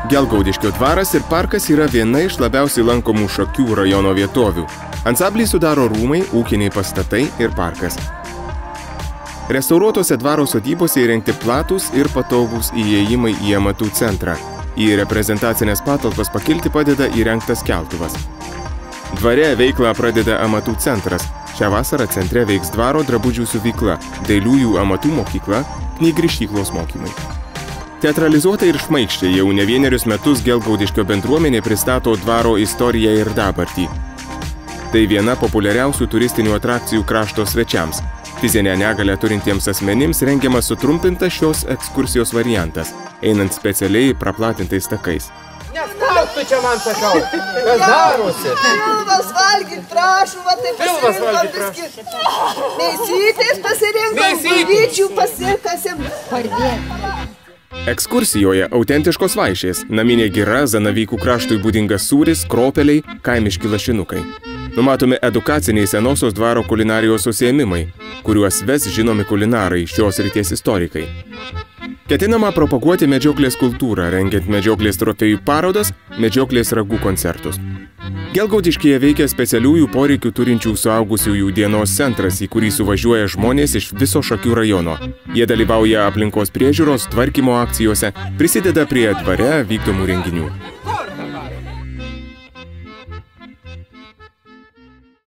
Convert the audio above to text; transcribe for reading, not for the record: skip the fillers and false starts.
Gelgaudiškio dvaras ir parkas yra viena iš labiausiai lankomų Šakių rajono vietovių. Ansamblį sudaro rūmai, ūkiniai pastatai ir parkas. Restauruotose dvaro sodybose įrengti platūs ir patogūs įėjimai į amatų centrą. Į reprezentacinės patalpas pakilti padeda įrengtas keltuvas. Dvare veiklą pradeda amatų centras. Šią vasarą centre veiks dvaro drabužių siuvykla, dailiųjų amatų mokykla, knygrišyklos mokymai. Teatralizuotai ir šmaikščiai jau ne vienerius metus Gelgaudiškio bendruomenė pristato dvaro istoriją ir dabartį. Tai viena populiariausių turistinių atrakcijų krašto svečiams. Fizinę negalią turintiems asmenims rengiamas sutrumpintas šios ekskursijos variantas, einant specialiai praplatintais takais. Nesnauk tu čia man sakau, kas darosi? Pilvas valgyt, prašau, va taip pasirinkam. Mėsytės pasirinkam, bulvyčių pasirkasim. Pardėt. Ekskursijoje autentiškos vaišės, naminė gira, Zanavykų kraštui būdingas sūris, kropeliai, kaimiški lašinukai. Numatomi edukaciniai senosios dvaro kulinarijos užsiėmimai, kuriuos ves žinomi kulinarai, šios srities istorikai. Ketinama propaguoti medžioklės kultūrą, rengiant medžioklės trofėjų parodas, medžioklės ragų koncertus. Gelgaudiškyje veikia specialiųjų poreikių turinčių suaugusiųjų dienos centras, į kurį suvažiuoja žmonės iš viso Šakių rajono. Jie dalyvauja aplinkos priežiūros, tvarkymo akcijose, prisideda prie dvare vykdomų renginių.